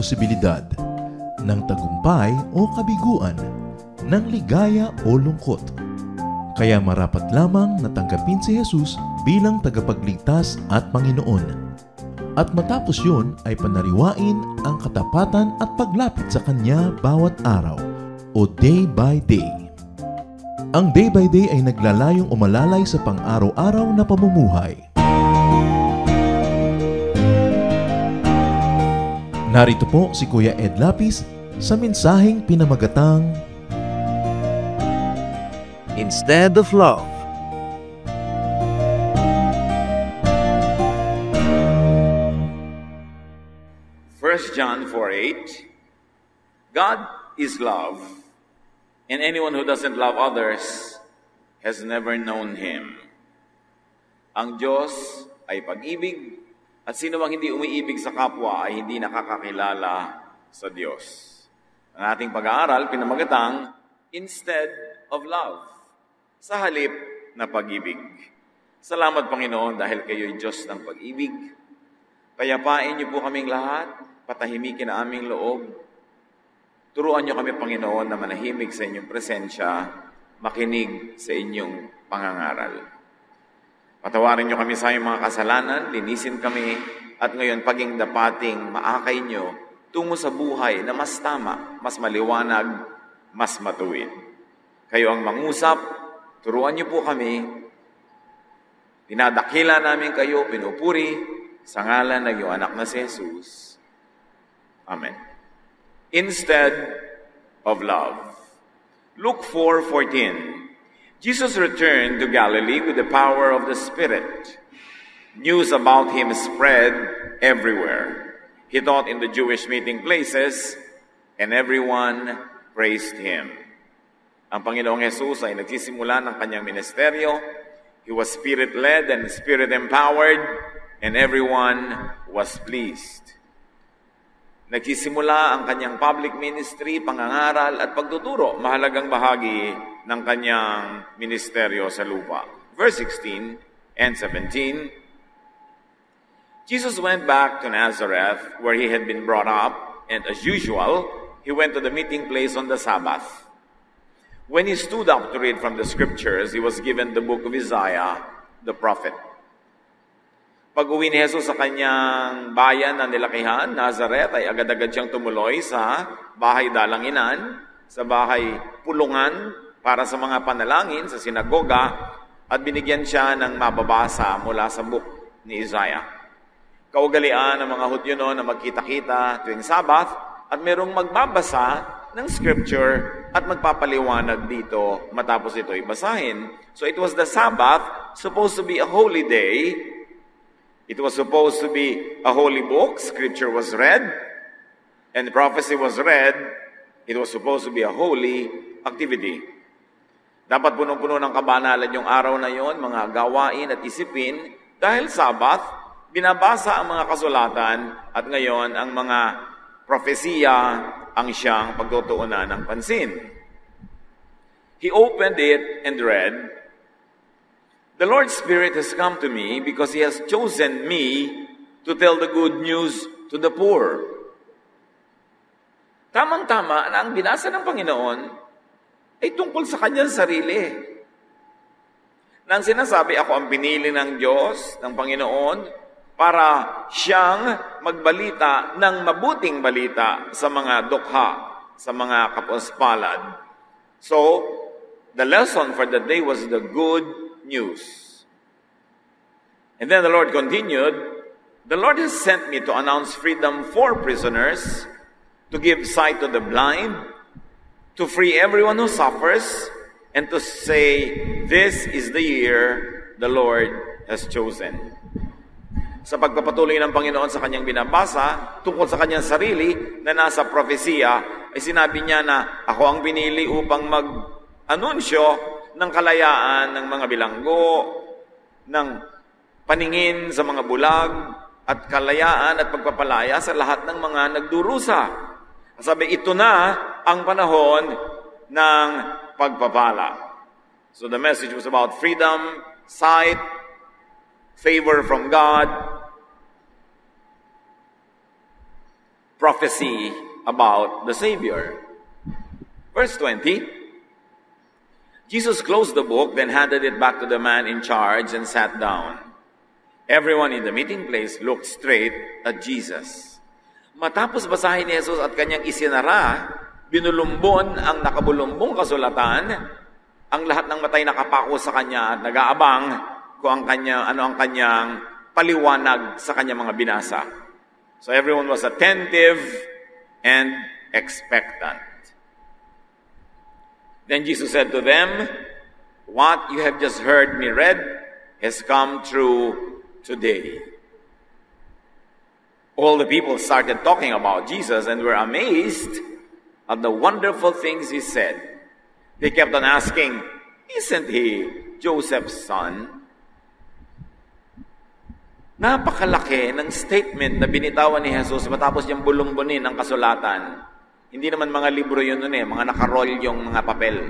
responsibilidad, ng tagumpay o kabiguan, ng ligaya o lungkot. Kaya marapat lamang natanggapin si Jesus bilang tagapagligtas at Panginoon. At matapos yun ay panariwain ang katapatan at paglapit sa Kanya bawat araw o day by day. Ang day by day ay naglalayong umalalay sa pang-araw-araw na pamumuhay. Narito po si Kuya Ed Lapis sa mensaheng pinamagatang Instead of Love. John 4:8, God is love, and anyone who doesn't love others has never known Him. Ang Diyos ay pag-ibig, at sino mang hindi umiibig sa kapwa ay hindi nakakakilala sa Diyos. Ang ating pag-aaral, pinamagatang, Instead of Love, sa halip na pag-ibig. Salamat, Panginoon, dahil kayo'y Diyos ng pag-ibig. Payapain niyo po kaming lahat, patahimikin na aming loob. Turuan niyo kami, Panginoon, na manahimik sa inyong presensya, makinig sa inyong pangangaral. Patawarin niyo kami sa iyong mga kasalanan, linisin kami, at ngayon paging dapating maakay niyo tungo sa buhay na mas tama, mas maliwanag, mas matuwid. Kayo ang mangusap, turuan niyo po kami, dinadakila namin kayo, pinupuri, sa ngalan ng iyong anak na si Jesus. Amen. Instead of love. Luke 4:14. Jesus returned to Galilee with the power of the Spirit. News about him spread everywhere. He taught in the Jewish meeting places, and everyone praised him. Ang Panginoong Jesus ay nagsisimula ng kanyang ministeryo. He was Spirit-led and Spirit-empowered, and everyone was pleased. Nagsisimula ang kanyang public ministry, pangangaral at pagtuturo, mahalagang bahagi ng kanyang ministeryo sa lupa. Verse 16 and 17, Jesus went back to Nazareth, where he had been brought up, and as usual, he went to the meeting place on the Sabbath. When he stood up to read from the scriptures, he was given the book of Isaiah, the prophet. Pag-uwi ni Jesus sa kanyang bayan na nilakihan, Nazareth, ay agad-agad siyang tumuloy sa bahay dalanginan, sa bahay pulungan para sa mga panalangin, sa sinagoga, at binigyan siya ng mababasa mula sa book ni Isaiah. Kaugalian ng mga Hudyo noon na magkita-kita tuwing Sabbath, at merong magbabasa ng scripture at magpapaliwanag dito matapos ito'y basahin. So it was the Sabbath, supposed to be a holy day. It was supposed to be a holy book. Scripture was read, and prophecy was read. It was supposed to be a holy activity. Dapat punong-puno ng kabanalan yung araw na yon, mga gawain at isipin. Dahil Sabbath, binabasa ang mga kasulatan, at ngayon ang mga propesiya ang siyang pagtutuunan ng pansin. He opened it and read, "The Lord's Spirit has come to me because He has chosen me to tell the good news to the poor." Tamang-tama na ang binasa ng Panginoon ay tungkol sa kanyang sarili. Nang sinasabi, ako ang pinili ng Diyos, ng Panginoon, para siyang magbalita ng mabuting balita sa mga dukha, sa mga kapuspalad. So, the lesson for the day was the good news. And then the Lord continued, "The Lord has sent me to announce freedom for prisoners, to give sight to the blind, to free everyone who suffers, and to say, this is the year the Lord has chosen." Sa pagpapatuloy ng Panginoon sa kanyang binabasa, tungkol sa kanyang sarili na nasa propesiya, ay sinabi niya na ako ang pinili upang mag-anunsyo ng kalayaan ng mga bilanggo, ng paningin sa mga bulag, at kalayaan at pagpapalaya sa lahat ng mga nagdurusa. Sabi, ito na ang panahon ng pagpapala. So the message was about freedom, sight, favor from God, prophecy about the Savior. Verse 20, Jesus closed the book, then handed it back to the man in charge and sat down. Everyone in the meeting place looked straight at Jesus. Matapos basahin ni Jesus at kanyang isinara, binulumbon ang nakabulumbong kasulatan, ang lahat ng matay nakapako sa kanya at nag-aabang kung ano ang kanyang paliwanag sa kanyang mga binasa. So everyone was attentive and expectant. Then Jesus said to them, "What you have just heard me read has come true today." All the people started talking about Jesus and were amazed at the wonderful things he said. They kept on asking, "Isn't he Joseph's son?" Napakalaki ng statement na binitawan ni Jesus matapos niyang bulumbunin ang kasulatan. Hindi naman mga libro yun nun mga nakaroll yung mga papel.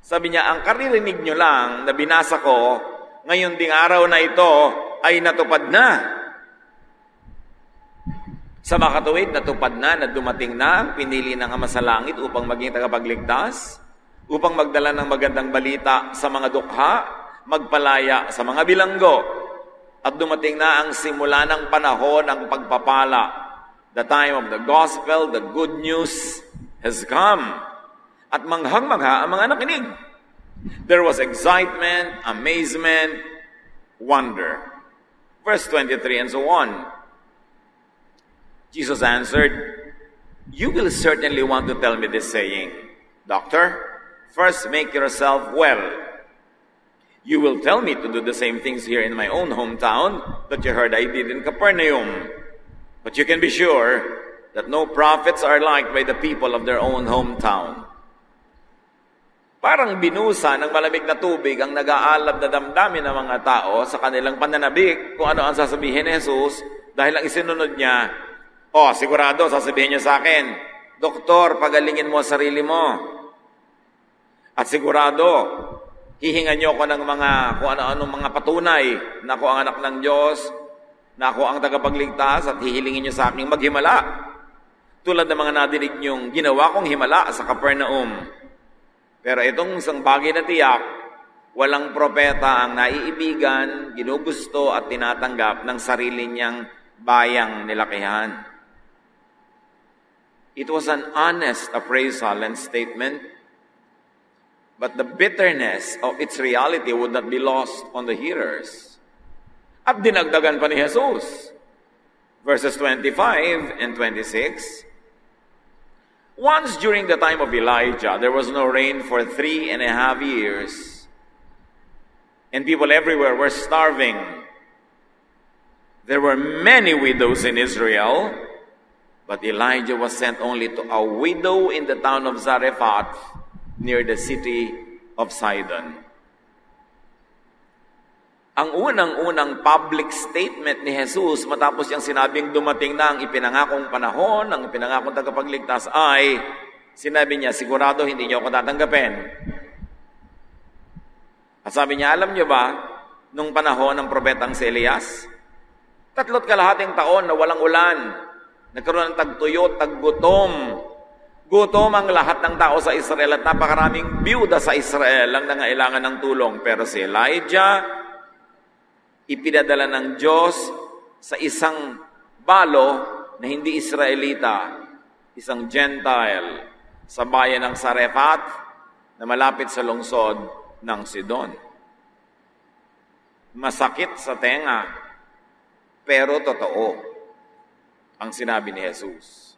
Sabi niya, ang karirinig nyo lang na binasa ko, ngayon ding araw na ito ay natupad na. Sa makatuwid, natupad na dumating na ang pinili ng Ama sa Langit upang maging tagapagligtas, upang magdala ng magandang balita sa mga dukha, magpalaya sa mga bilanggo, at dumating na ang simula ng panahon ng pagpapala. The time of the gospel, the good news has come. At manghang-mangha ang mga nakinig. There was excitement, amazement, wonder. Verse 23 and so on. Jesus answered, "You will certainly want to tell me this saying, 'Doctor, first make yourself well.' You will tell me to do the same things here in my own hometown that you heard I did in Capernaum. But you can be sure that no prophets are liked by the people of their own hometown." Parang binusa ng malamig na tubig ang nag-aalab na damdamin ng mga tao sa kanilang pananabik kung ano ang sasabihin ni Jesus dahil ang isinunod niya, sigurado sasabihin niya sa akin, "Doktor, pagalingin mo sarili mo." At sigurado, hihingan niyo ako ng mga kung ano-anong mga patunay na ako ang anak ng Diyos, na ako ang tagapagligtas at hihilingin niyo sa aking maghimala. Tulad ng mga nadinig niyong ginawa kong himala sa Capernaum. Pero itong isang bagay na tiyak, walang propeta ang naiibigan, ginugusto at tinatanggap ng sarili niyang bayang nilakihan. It was an honest appraisal and statement, but the bitterness of its reality would not be lost on the hearers. At dinagdagan pa ni Jesus. Verses 25 and 26. Once during the time of Elijah, there was no rain for 3.5 years. And people everywhere were starving. There were many widows in Israel, but Elijah was sent only to a widow in the town of Zarephath, near the city of Sidon. Ang unang-unang public statement ni Jesus matapos niyang sinabing dumating na ang ipinangakong panahon, ang ipinangakong tagapagligtas ay sinabi niya, "Sigurado hindi niyo ako tatanggapin." At sabi niya, alam niyo ba, nung panahon ng propetang si Elias, 3.5 taon na walang ulan, nagkaroon ng tagtuyo, taggutom. Gutom ang lahat ng tao sa Israel at napakaraming biyuda sa Israel ang nangailangan ng tulong. Pero si Elijah, ipinadala ng Diyos sa isang balo na hindi Israelita, isang Gentile, sa bayan ng Zarephath na malapit sa lungsod ng Sidon. Masakit sa tenga, pero totoo ang sinabi ni Jesus.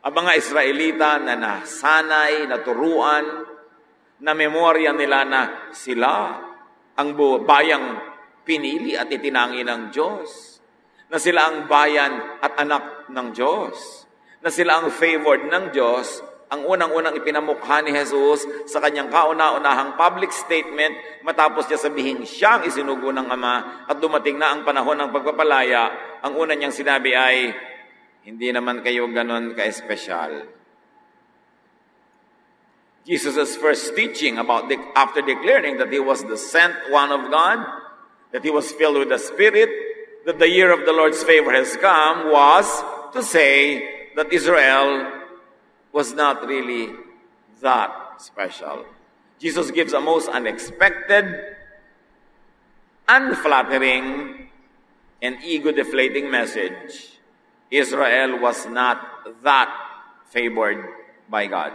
Ang mga Israelita na nasanay, naturuan, na memorya nila na sila ang bayang pinili at itinangi ng Diyos, na sila ang bayan at anak ng Diyos, na sila ang favored ng Diyos, ang unang-unang ipinamukha ni Jesus sa kanyang kauna-unahang public statement matapos niya sabihin siya ang isinugo ng Ama at dumating na ang panahon ng pagpapalaya, ang una niyang sinabi ay, hindi naman kayo ganon ka-espesyal. Jesus' first teaching after declaring that He was the sent one of God, that He was filled with the Spirit, that the year of the Lord's favor has come, was to say that Israel was not really that special. Jesus gives a most unexpected, unflattering, and ego-deflating message. Israel was not that favored by God.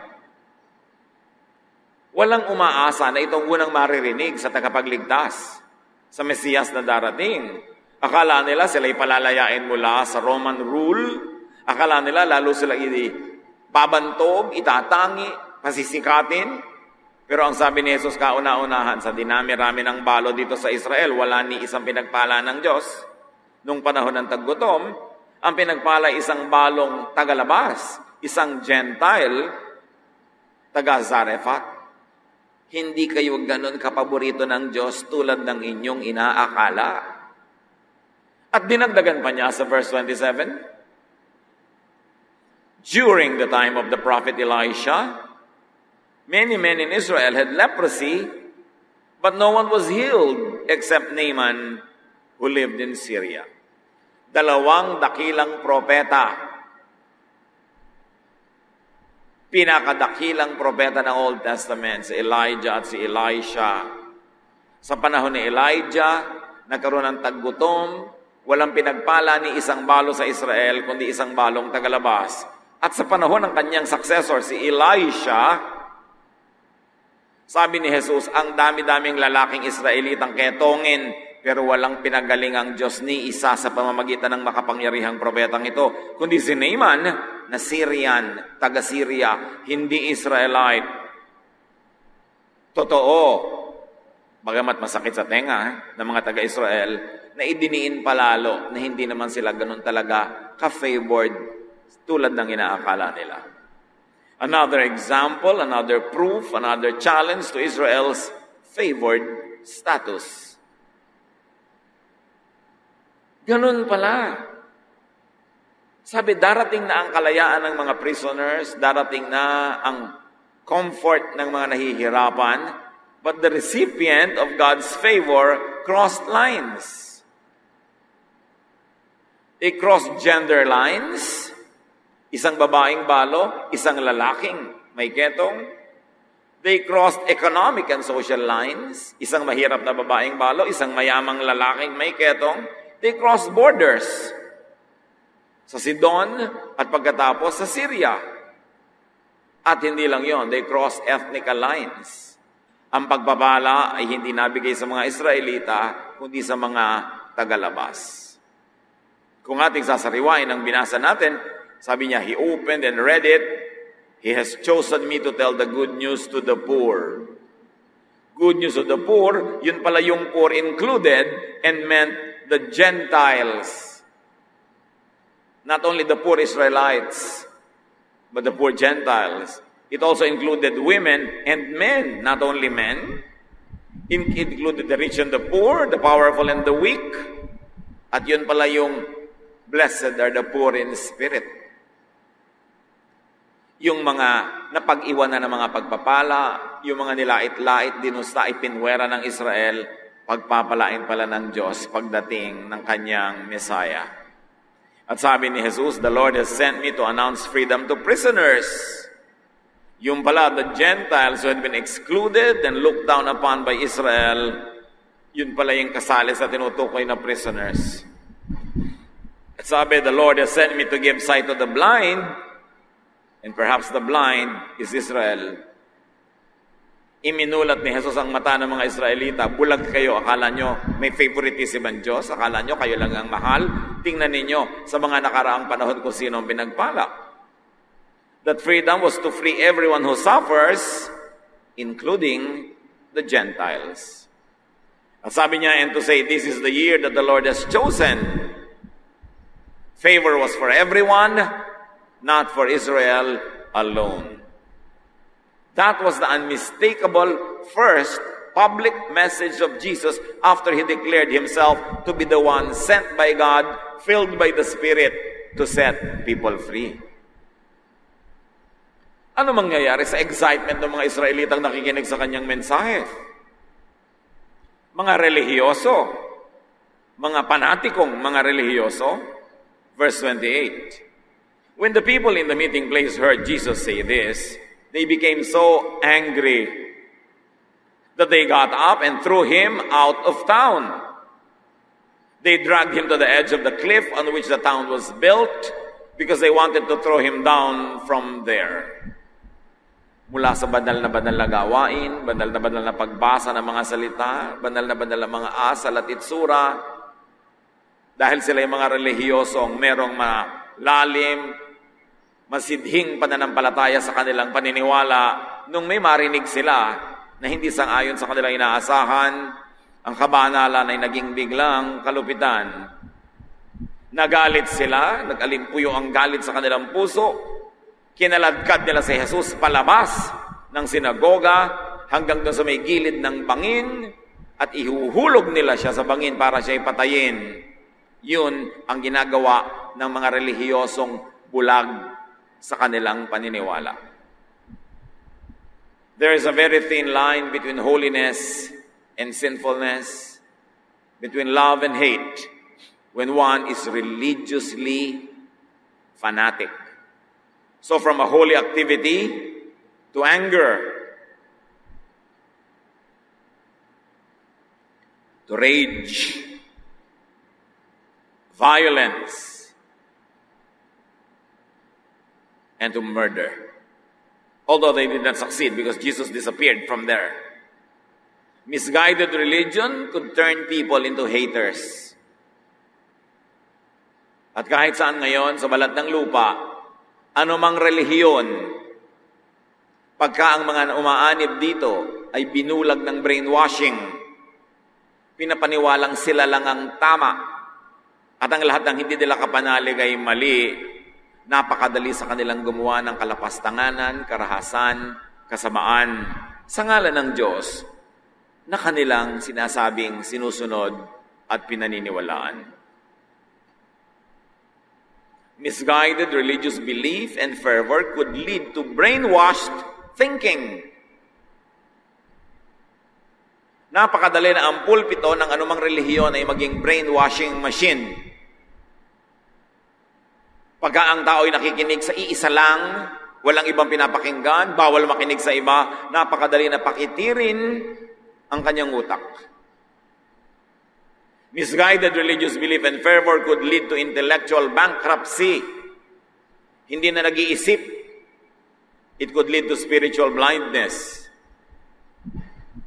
Walang umaasa na itong unang maririnig sa tagapagligtas, sa Mesiyas na darating. Akala nila sila'y palalayain mula sa Roman rule. Akala nila lalo sila babantog, itatangi, pasisikatin. Pero ang sabi ni Jesus kauna-unahan, sa dinami-rami ng balo dito sa Israel, wala ni isang pinagpala ng Diyos. Nung panahon ng taggutom, ang pinagpala isang balong tagalabas, isang Gentile, taga-Zarephath. Hindi kayo ganon kapaborito ng Diyos tulad ng inyong inaakala. At dinagdagan pa niya sa verse 27, during the time of the prophet Elisha, many men in Israel had leprosy, but no one was healed except Naaman who lived in Syria. Dalawang dakilang propeta, pinakadakilang propeta ng Old Testament, si Elijah at si Elisha. Sa panahon ni Elijah, nagkaroon ng taggutom, walang pinagpala ni isang balo sa Israel, kundi isang balong tagalabas. At sa panahon ng kanyang successor, si Elisha, sabi ni Jesus, ang dami-daming lalaking Israelitang ketongin, pero walang pinagaling ang Diyos ni isa sa pamamagitan ng makapangyarihang propetang ito, kundi si Naaman, na Syrian, taga-Syria, hindi Israelite. Totoo, bagamat masakit sa tenga ng mga taga-Israel, na idiniin palalo na hindi naman sila ganun talaga ka-favored tulad ng inaakala nila. Another example, another proof, another challenge to Israel's favored status. Ganun pala. Sabi, darating na ang kalayaan ng mga prisoners, darating na ang comfort ng mga nahihirapan, but the recipient of God's favor crossed lines. They crossed gender lines. Isang babaeng balo, isang lalaking may ketong. They crossed economic and social lines. Isang mahirap na babaeng balo, isang mayamang lalaking may ketong. They crossed borders. Sa Sidon at pagkatapos sa Syria. At hindi lang yon, they crossed ethnical lines. Ang pagpapala ay hindi nabigay sa mga Israelita, kundi sa mga tagalabas. Kung ating sasariwain ang binasa natin, sabi niya, He opened and read it. He has chosen me to tell the good news to the poor. Good news of the poor, yun pala yung poor included and meant the Gentiles. Not only the poor Israelites, but the poor Gentiles. It also included women and men, not only men. It included the rich and the poor, the powerful and the weak. At yun pala yung blessed are the poor in spirit. Yung mga napag-iwanan ng mga pagpapala, yung mga nilait-lait, dinusta, ipinwera ng Israel, pagpapalain pala ng Diyos pagdating ng kanyang Messiah. At sabi ni Jesus, the Lord has sent me to announce freedom to prisoners. Yung pala, the Gentiles who had been excluded and looked down upon by Israel, yun pala yung kasali sa tinutukoy na prisoners. At sabi, the Lord has sent me to give sight to the blind, and perhaps the blind is Israel. Iminulat ni Jesus ang mata ng mga Israelita. Bulag kayo, akala nyo may favoritism ang Diyos, akala nyo kayo lang ang mahal. Tingnan ninyo sa mga nakaraang panahon kung sino ang pinagpala. That freedom was to free everyone who suffers, including the Gentiles. At sabi niya, and to say, this is the year that the Lord has chosen. Favor was for everyone, not for Israel alone. That was the unmistakable first public message of Jesus after He declared Himself to be the one sent by God, filled by the Spirit to set people free. Ano mangyayari sa excitement ng mga Israelitang nakikinig sa kanyang mensahe? Mga relihiyoso, mga panatikong mga relihiyoso. Verse 28. When the people in the meeting place heard Jesus say this, they became so angry that they got up and threw him out of town. They dragged him to the edge of the cliff on which the town was built because they wanted to throw him down from there. Mula sa banal na gawain, banal na pagbasa ng mga salita, banal na mga asal at itsura, dahil sila yung mga relihiyosong merong malalim, masidhing pananampalataya sa kanilang paniniwala, nung may marinig sila na hindi sang-ayon sa kanilang inaasahan, ang kabanalan ay naging biglang kalupitan. Nagalit sila, nag-alimpuyo ang galit sa kanilang puso, kinaladkad nila si Jesus palabas ng sinagoga hanggang doon sa may gilid ng bangin at ihuhulog nila siya sa bangin para siya ipatayin. Yun ang ginagawa ng mga relihiyosong bulag sa kanilang paniniwala. There is a very thin line between holiness and sinfulness, between love and hate, when one is religiously fanatic. So from a holy activity to anger, to rage, violence, and to murder. Although they did not succeed because Jesus disappeared from there. Misguided religion could turn people into haters. At kahit saan ngayon sa balat ng lupa, anumang relihiyon, pagka ang mga umaanib dito ay binulag ng brainwashing, pinapaniwalang sila lang ang tama, at ang lahat ng hindi nila kapanalig ay mali, napakadali sa kanilang gumawa ng kalapastanganan, karahasan, kasamaan, sa ngalan ng Diyos, na kanilang sinasabing sinusunod at pinaniniwalaan. Misguided religious belief and fervor could lead to brainwashed thinking. Napakadali na ang pulpito ng anumang relihiyon ay maging brainwashing machine. Pagka ang tao ay nakikinig sa iisa lang, walang ibang pinapakinggan, bawal makinig sa iba, napakadali na pakitirin ang kanyang utak. Misguided religious belief and fervor could lead to intellectual bankruptcy. Hindi na nag-iisip. It could lead to spiritual blindness.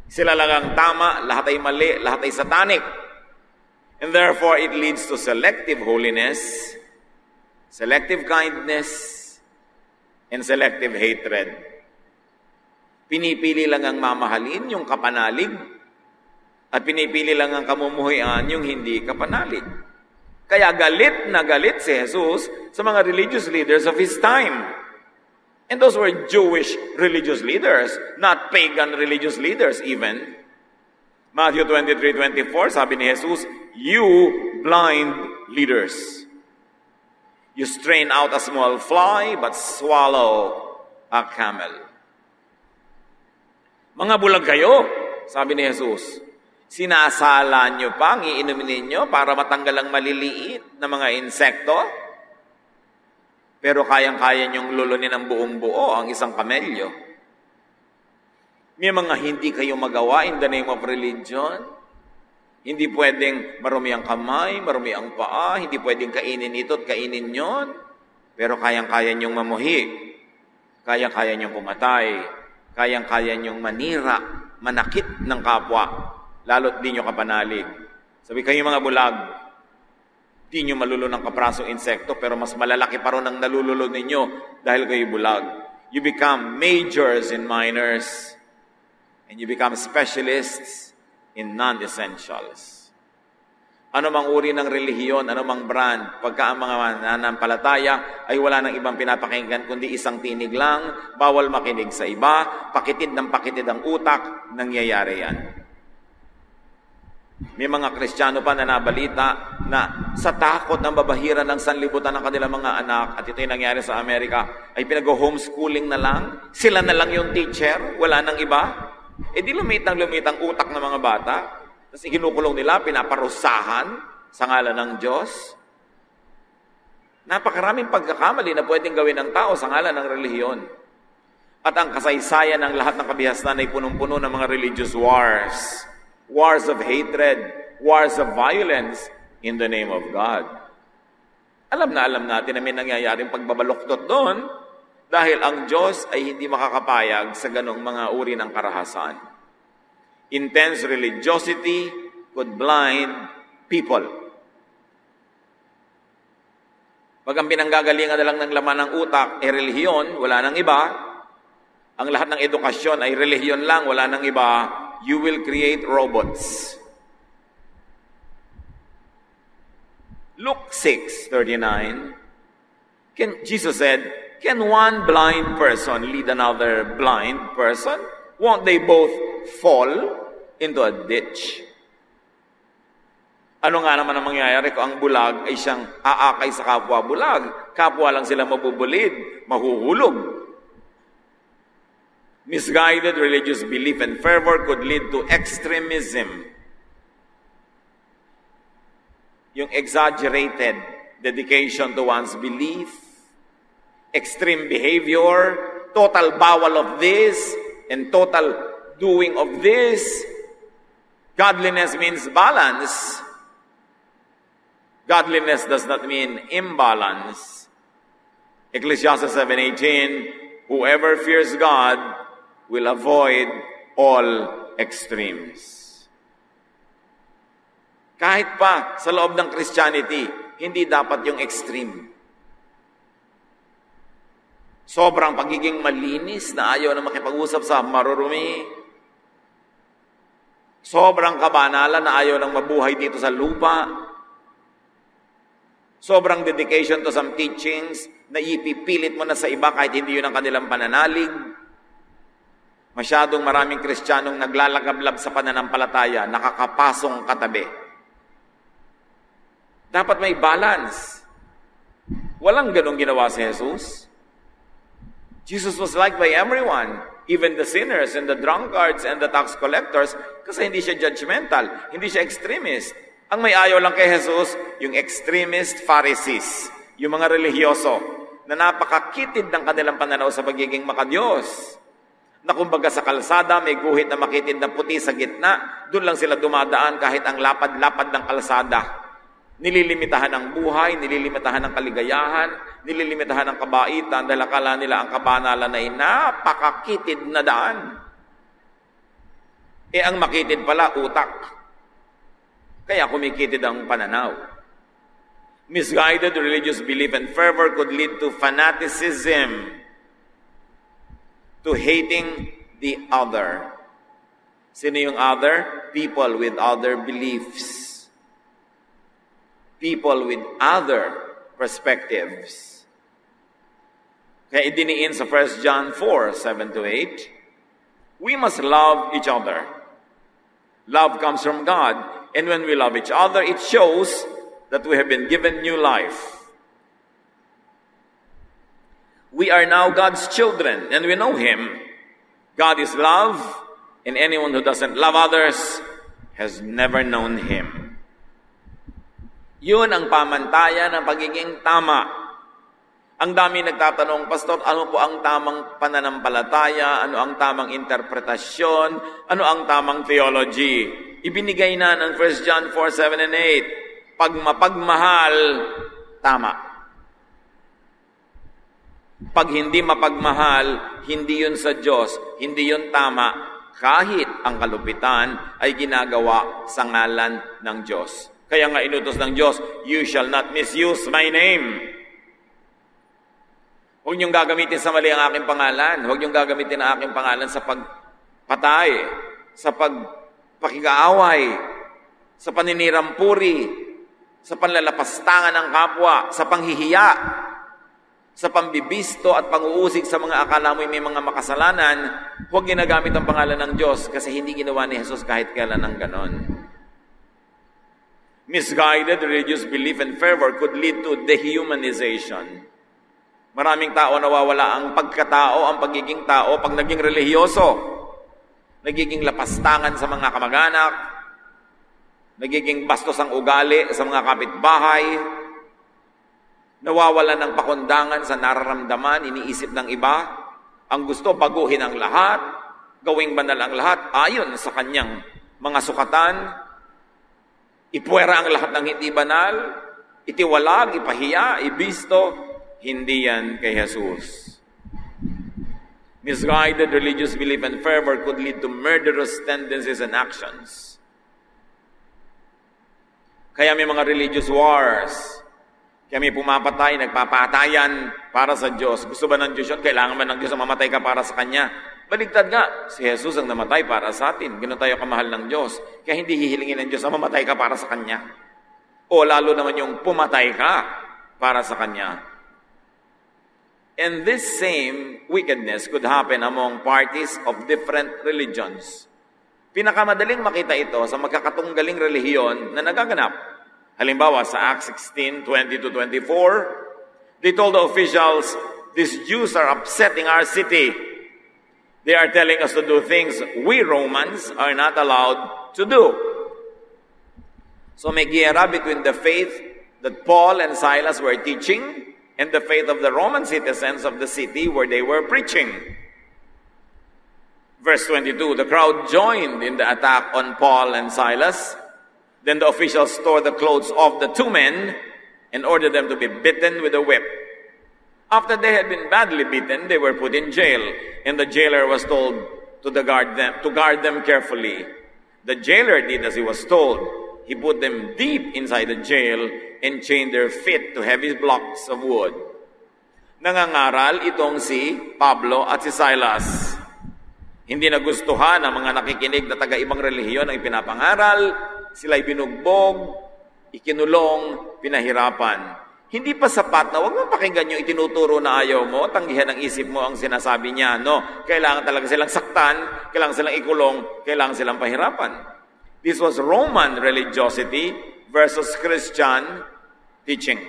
Sila lang ang tama, lahat ay mali, lahat ay satanic. And therefore, it leads to selective holiness, selective kindness, and selective hatred. Pinipili lang ang mamahalin, yung kapanalig, at pinipili lang ang kamumuhian, yung hindi kapanalig. Kaya galit na galit si Jesus sa mga religious leaders of his time. And those were Jewish religious leaders, not pagan religious leaders even. Matthew 23:24, sabi ni Jesus, "You blind leaders, you strain out a small fly, but swallow a camel." Mga bulag kayo, sabi ni Jesus. Sinasala nyo pa ang iinumin ninyo para matanggal ang maliliit na mga insekto? Pero kayang-kaya nyong lulunin ang buong buo ang isang kamelyo. May mga hindi kayo magawa in the name of religion. Hindi pwedeng marumi ang kamay, marumi ang paa, hindi pwedeng kainin ito at kainin yon. Pero kayang-kaya nyong mamuhi, kayang-kaya nyong pumatay, kayang-kaya nyong manira, manakit ng kapwa, lalo't di nyo kapanalig. Sabi kayo mga bulag, di nyo malulunod ng kaprasong insekto, pero mas malalaki pa rin ang nalululod ninyo dahil kayo bulag. You become majors in minors, and you become specialists in non-essentials. Ano mang uri ng relihiyon, ano mang brand, pagka ang mga nananampalataya ay wala nang ibang pinapakinggan kundi isang tinig lang, bawal makinig sa iba, pakitid ng pakitid ang utak, nangyayari yan. May mga Kristiyano pa na nabalita na sa takot ng babahiran ng sanlibutan ng kanilang mga anak, at ito yung nangyari sa Amerika, ay pinag-homeschooling na lang. Sila na lang yung teacher, wala nang iba. E di lumit ang utak ng mga bata. Tapos ikinukulong nila, pinaparusahan sa ngalan ng Diyos. Napakaraming pagkakamali na pwedeng gawin ng tao sa ngalan ng relihiyon. At ang kasaysayan ng lahat ng kabihasnan ay punong-puno ng mga religious wars. Wars of hatred, wars of violence in the name of God. Alam natin na may nangyayaring pagbabaluktot doon dahil ang Diyos ay hindi makakapayag sa ganong mga uri ng karahasan. Intense religiosity could blind people. Pag ang pinanggagalingan na lang ng laman ng utak ay relihiyon, wala nang iba. Ang lahat ng edukasyon ay relihiyon lang, wala nang iba. You will create robots. Luke 6:39. Jesus said, "Can one blind person lead another blind person? Won't they both fall into a ditch?" Ano nga naman ang mangyayari kung ang bulag ay siyang aakay sa kapwa bulag? Kapwa lang sila mabubulid, mahuhulog. Misguided religious belief and fervor could lead to extremism. Yung exaggerated dedication to one's belief, extreme behavior, total bawal of this, and total doing of this. Godliness means balance. Godliness does not mean imbalance. Ecclesiastes 7:18, whoever fears God will avoid all extremes. Kahit pa sa loob ng Christianity, hindi dapat yung extreme. Sobrang pagiging malinis na ayaw na makipag-usap sa marurumi. Sobrang kabanalan na ayaw nang mabuhay dito sa lupa. Sobrang dedication to some teachings na ipipilit mo na sa iba kahit hindi yun ang kanilang pananalig. Masyadong maraming Kristiyanong naglalagablab sa pananampalataya, nakakapasong katabi. Dapat may balance. Walang ganong ginawa si Jesus. Jesus was liked by everyone, even the sinners and the drunkards and the tax collectors, kasi hindi siya judgmental, hindi siya extremist. Ang may ayaw lang kay Jesus, yung extremist Pharisees, yung mga relihiyoso, na napakakitid ng kanilang pananaw sa pagiging makadiyos. Na kumbaga sa kalsada, may guhit na makitid na puti sa gitna, doon lang sila dumadaan kahit ang lapad-lapad ng kalsada. Nililimitahan ang buhay, nililimitahan ang kaligayahan, nililimitahan ang kabaitan dahil akala nila ang kabanalan ay napakakitid na daan. Ang makitid pala, utak. Kaya kumikitid ang pananaw. Misguided religious belief and fervor could lead to fanaticism, to hating the other. Sino yung other? People with other beliefs. People with other perspectives. Kaya idiniin sa 1 John 4:7-8, we must love each other. Love comes from God, and when we love each other, it shows that we have been given new life. We are now God's children, and we know Him. God is love, and anyone who doesn't love others has never known Him. Yun ang pamantayan ng pagiging tama. Ang dami nagtatanong, Pastor, ano po ang tamang pananampalataya? Ano ang tamang interpretasyon? Ano ang tamang theology? Ibinigay na ng 1 John 4:7 and 8. Pag mapagmahal, tama. Pag hindi mapagmahal, hindi yun sa Diyos, hindi yun tama, kahit ang kalupitan ay ginagawa sa ngalan ng Diyos. Kaya nga inutos ng Diyos, you shall not misuse my name. Huwag niyong gagamitin sa mali ang aking pangalan. Huwag niyong gagamitin ang aking pangalan sa pagpatay, sa pagpakikaaway, sa paninirampuri, sa panlalapastangan ng kapwa, sa panghihiya, sa pambibisto at panguusig sa mga akala mo'y may mga makasalanan. Huwag ginagamit ang pangalan ng Diyos kasi hindi ginawa ni Jesus kahit kailan ng ganon. Misguided religious belief and fervor could lead to dehumanization. Maraming tao nawawala ang pagkatao, ang pagiging tao pag naging relihiyoso. Nagiging lapastangan sa mga kamag-anak, nagiging bastos ang ugali sa mga kapitbahay, Nawawala ng pakundangan sa nararamdaman, iniisip ng iba. Ang gusto, baguhin ang lahat, gawing banal ang lahat, ayon sa kanyang mga sukatan. Ipuwera ang lahat ng hindi banal, itiwalag, ipahiya, ibisto. Hindi yan kay Jesus. Misguided religious belief and fervor could lead to murderous tendencies and actions. Kaya may mga religious wars. Kaya may pumapatay, nagpapatayan para sa Diyos. Gusto ba ng Diyos yun? Kailangan ba ng Diyos na mamatay ka para sa Kanya? Baligtad nga, si Jesus ang namatay para sa atin. Ganun tayo kamahal ng Diyos. Kaya hindi hihilingin ng Diyos na mamatay ka para sa Kanya. O lalo naman yung pumatay ka para sa Kanya. And this same wickedness could happen among parties of different religions. Pinakamadaling makita ito sa magkakatunggaling relihiyon na nagaganap. Halimbawa, sa Acts 16:20-24, they told the officials, "These Jews are upsetting our city. They are telling us to do things we Romans are not allowed to do." So may giyera between the faith that Paul and Silas were teaching and the faith of the Roman citizens of the city where they were preaching. Verse 22, the crowd joined in the attack on Paul and Silas. Then the officials tore the clothes of the two men and ordered them to be beaten with a whip. After they had been badly beaten, they were put in jail, and the jailer was told to guard them carefully. The jailer did as he was told. He put them deep inside the jail and chained their feet to heavy blocks of wood. Nangangaral itong si Pablo at si Silas. Hindi nagustuhan ng mga nakikinig na taga-ibang relihiyon ang ipinapangaral. Sila'y binugbog, ikinulong, pinahirapan. Hindi pa sapat na huwag mo pakinggan yung itinuturo na ayaw mo, tanggihan ng isip mo ang sinasabi niya. No, kailangan talaga silang saktan, kailangan silang ikulong, kailangan silang pahirapan. This was Roman religiosity versus Christian teaching.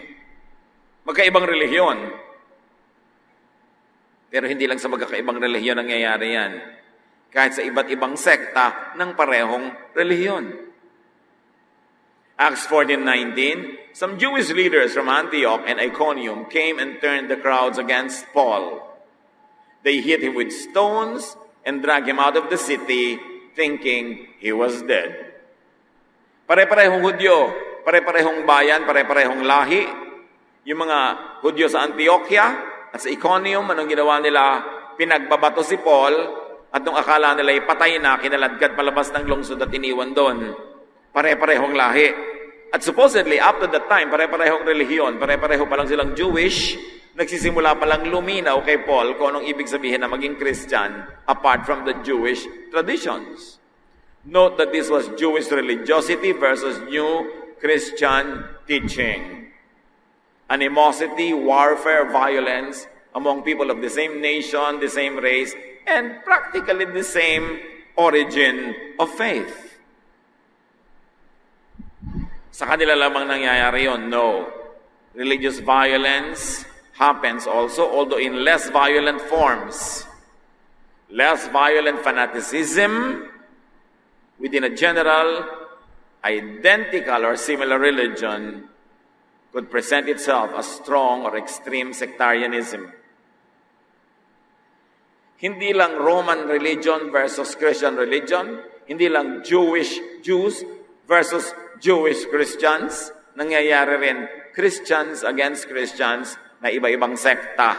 Magkaibang relihiyon. Pero hindi lang sa magkakaibang relihiyon nangyayari yan. Kahit sa iba't ibang sekta ng parehong relihiyon. Acts 14:19, some Jewish leaders from Antioch and Iconium came and turned the crowds against Paul. They hit him with stones and dragged him out of the city, thinking he was dead. Pare-parehong Hudyo, pare-parehong bayan, pare-parehong lahi. Yung mga Hudyo sa Antioquia at sa Iconium, anong ginawa nila? Pinagbabato si Paul at nung akala nila ipatay na, kinaladkad palabas ng lungsod at iniwan doon. Pare-parehong lahi. At supposedly, up to that time, pare-parehong relihiyon, pare-pareho pa lang silang Jewish, nagsisimula pa lang luminaw kay Paul kung anong ibig sabihin na maging Christian apart from the Jewish traditions. Note that this was Jewish religiosity versus new Christian teaching. Animosity, warfare, violence among people of the same nation, the same race, and practically the same origin of faith. Sa kanila lamang nangyayari yun? No. Religious violence happens also, although in less violent forms. Less violent fanaticism within a general, identical or similar religion could present itself as strong or extreme sectarianism. Hindi lang Roman religion versus Christian religion, hindi lang Jews versus Jewish Christians, nangyayari rin Christians against Christians na iba-ibang sekta.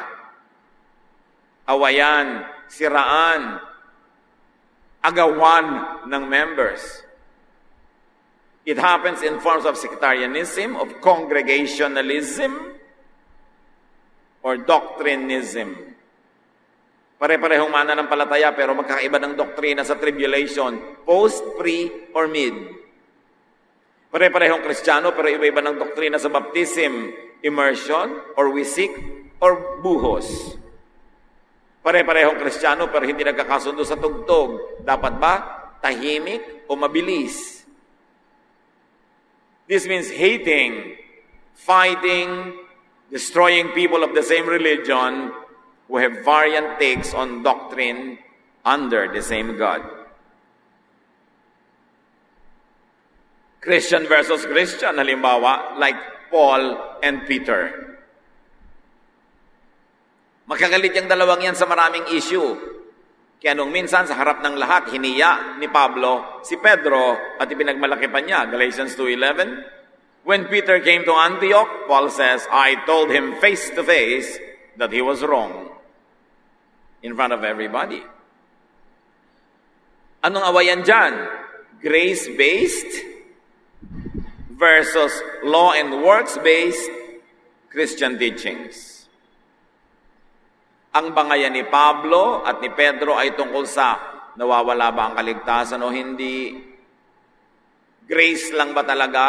Awayan, siraan, agawan ng members. It happens in forms of sectarianism, of congregationalism, or doctrinism. Pare-parehong mananampalataya pero magkakaiba ng doktrina sa tribulation, post, pre, or mid. Pare-parehong Kristiyano pero iba-iba ng doktrina sa baptism, immersion, or wisik, or buhos. Pare-parehong Kristiyano pero hindi nagkakasundo sa tugtog. Dapat ba tahimik o mabilis? This means hating, fighting, destroying people of the same religion who have variant takes on doctrine under the same God. Christian versus Christian, halimbawa, like Paul and Peter. Magkagalit yung dalawang yan sa maraming issue. Kaya nung minsan sa harap ng lahat, hiniya ni Pablo si Pedro at ipinagmalaki pa niya. Galatians 2:11. When Peter came to Antioch, Paul says, I told him face to face that he was wrong in front of everybody. Anong awayan dyan? Grace-based versus law and works-based Christian teachings. Ang bangayan ni Pablo at ni Pedro ay tungkol sa nawawala ba ang kaligtasan o hindi? Grace lang ba talaga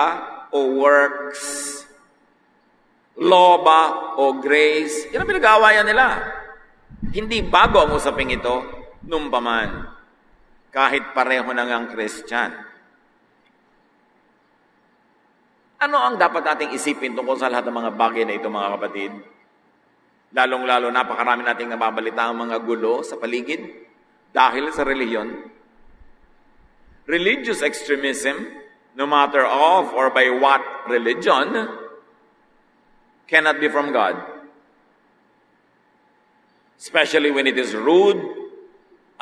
o works? Law ba o grace? Yan ang pinag-aawayan nila. Hindi bago ang usaping ito, nung paman. Kahit pareho na ngang Christian. Ano ang dapat nating isipin tungkol sa lahat ng mga bagay na ito, mga kapatid? Lalong-lalo, napakarami nating nababalita ang mga gulo sa paligid dahil sa relihiyon. Religious extremism, no matter of or by what religion, cannot be from God. Especially when it is rude,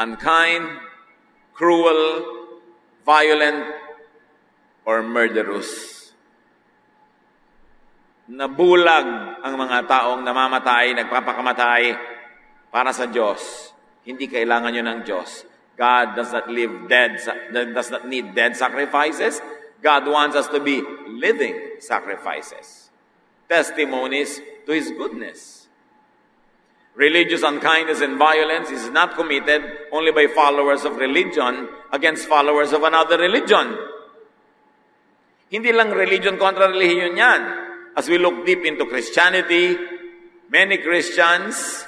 unkind, cruel, violent, or murderous. Nabulag ang mga taong namamatay, nagpapakamatay para sa Diyos. Hindi kailangan yun ng Diyos. God does not need dead sacrifices. God wants us to be living sacrifices. Testimonies to His goodness. Religious unkindness and violence is not committed only by followers of religion against followers of another religion. Hindi lang religion kontra religion yan. As we look deep into Christianity, many Christians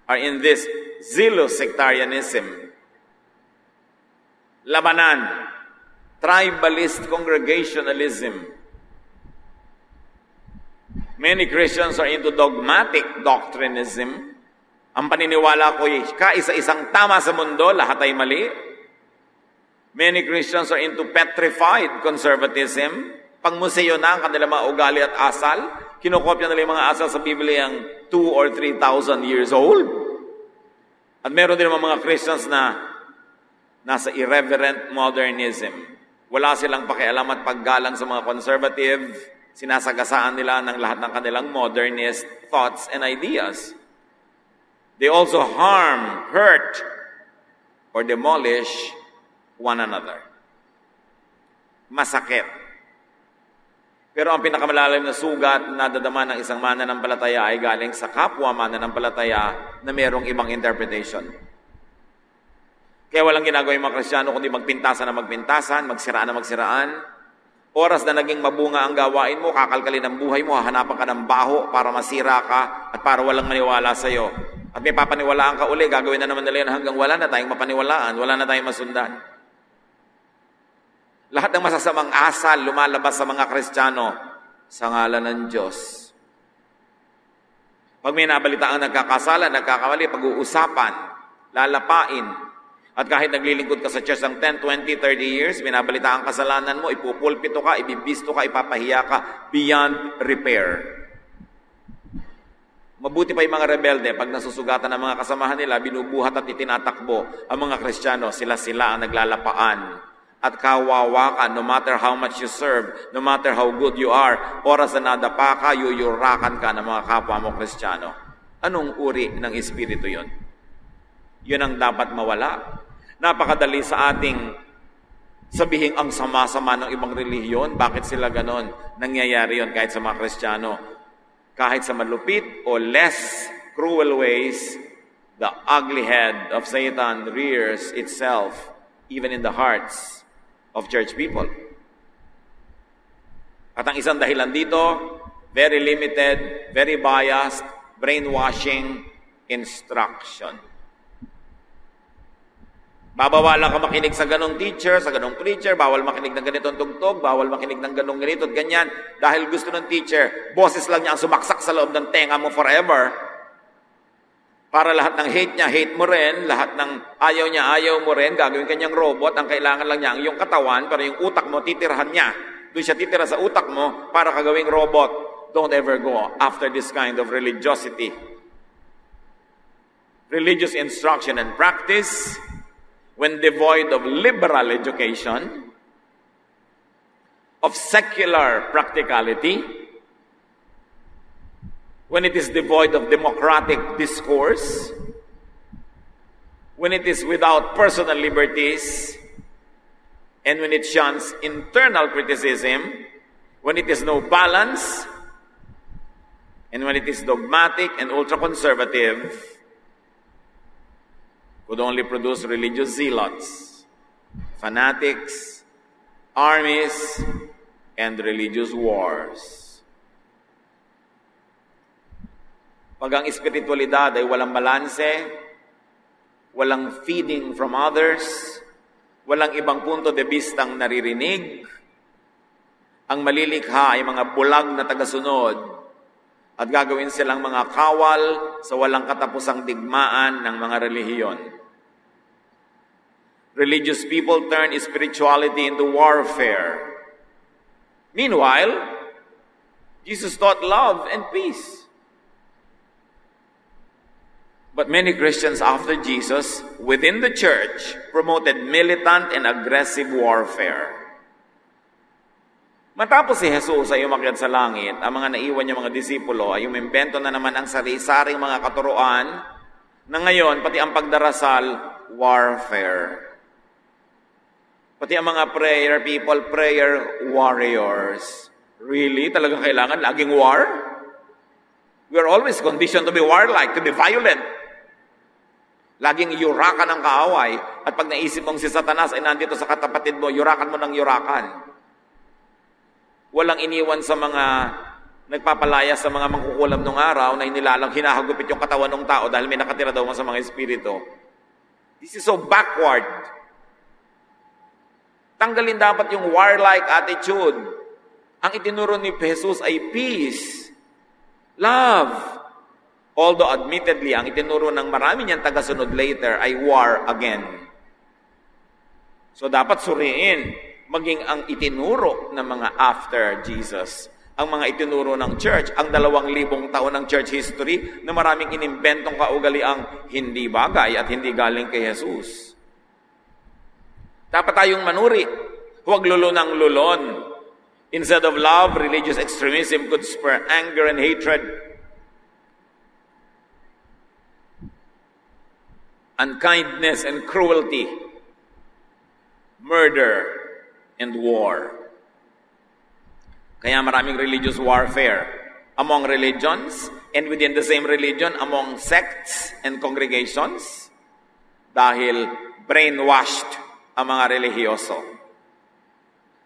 are in this zealous sectarianism. Labanan, tribalist congregationalism. Many Christians are into dogmatic doctrinism. Ang paniniwala ko ay kaisa-isang tama sa mundo, lahat ay mali. Many Christians are into petrified conservatism. Pangmuseo na ang kanilang mga ugali at asal. Kinokopya nila yung mga asal sa Biblia ang 2,000 or 3,000 years old. At meron din mga Christians na nasa irreverent modernism. Wala silang pakialam at paggalang sa mga conservative. Sinasagasaan nila ng lahat ng kanilang modernist thoughts and ideas. They also harm, hurt, or demolish one another. Masakit. Pero ang pinakamalalim na sugat na nadadama ng isang mananampalataya ay galing sa kapwa mananampalataya na mayroong ibang interpretation. Kaya walang ginagawa yung mga Kristiyano kundi magpintasan na magpintasan, magsiraan na magsiraan. Oras na naging mabunga ang gawain mo, kakalkalin ang buhay mo, hahanapan ka ng baho para masira ka at para walang maniwala sa iyo. At may papaniwalaan ka uli, gagawin na naman nila yan hanggang wala na tayong mapaniwalaan, wala na tayong masundan. Lahat ng masasamang asal lumalabas sa mga Kristiyano sa ngalan ng Diyos. Pag may nabalitaan nagkakasala, nagkakamali, pag-uusapan, lalapain, at kahit naglilingkod ka sa church ng 10, 20, 30 years, binabalitaan ang kasalanan mo, ipupulpito ka, ibibisto ka, ipapahiya ka, beyond repair. Mabuti pa yung mga rebelde, pag nasusugatan ng mga kasamahan nila, binubuhat at itinatakbo ang mga Kristiyano, sila ang naglalapaan. At kawawa ka, no matter how much you serve, no matter how good you are, oras na nadapa ka, yuyurakan ka ng mga kapwa mo Kristiyano. Anong uri ng espiritu yun? Yun ang dapat mawala. Napakadali sa ating sabihin ang sama-sama ng ibang relihiyon. Bakit sila ganon? Nangyayari yun kahit sa mga Kristiyano. Kahit sa malupit o less cruel ways, the ugly head of Satan rears itself even in the hearts of church people. At ang isang dahilan dito, very limited, very biased, brainwashing, instruction. Babawalan ka makinig sa ganong teacher, sa ganong preacher, bawal makinig ng ganitong tugtog, bawal makinig ng ganong ganito at ganyan, dahil gusto ng teacher, boses lang niya ang sumaksak sa loob ng tenga mo forever. Para lahat ng hate niya, hate mo rin. Lahat ng ayaw niya, ayaw mo rin. Gagawin kanyang robot. Ang kailangan lang niya ang iyong katawan, pero yung utak mo, titirahan niya. Doon siya titira sa utak mo para kagawing robot. Don't ever go after this kind of religiosity. religious instruction and practice, when devoid of liberal education, of secular practicality, when it is devoid of democratic discourse, when it is without personal liberties, and when it shuns internal criticism, when it is no balance, and when it is dogmatic and ultra-conservative, could only produce religious zealots, fanatics, armies, and religious wars. Pag ang espiritualidad ay walang balanse, walang feeding from others, walang ibang punto de vistang naririnig, ang malilikha ay mga bulag na tagasunod at gagawin silang mga kawal sa walang katapusang digmaan ng mga relihiyon. Religious people turn spirituality into warfare. Meanwhile, Jesus taught love and peace. But many Christians after Jesus, within the church, promoted militant and aggressive warfare. Matapos si Jesus ay umakyat sa langit, ang mga naiwan niya mga disipulo ay umimbento na naman ang sari-saring mga katuruan na ngayon, pati ang pagdarasal, warfare. Pati ang mga prayer people, prayer warriors. Really? Talagang kailangan laging war? We are always conditioned to be warlike, to be violent. Laging yurakan ang kaaway. At pag naisip mong si Satanas ay nandito sa katapatid mo, yurakan mo ng yurakan. Walang iniwan sa mga nagpapalaya sa mga mangkukulam nung araw na hinahagupit yung katawan ng tao dahil may nakatira daw sa mga espiritu. This is so backward. Tanggalin dapat yung warlike attitude. Ang itinuro ni Jesus ay peace, love. Although admittedly, ang itinuro ng marami niyang tagasunod later ay war again. So dapat suriin, maging ang itinuro ng mga after Jesus. Ang mga itinuro ng church, ang 2,000 taon ng church history na maraming inimbentong kaugaliang hindi bagay at hindi galing kay Jesus. Dapat tayong manuri, huwag lulunang lulon. Instead of love, religious extremism could spur anger and hatred, unkindness and cruelty, murder and war. Kaya maraming religious warfare among religions and within the same religion among sects and congregations dahil brainwashed ang mga relihiyoso.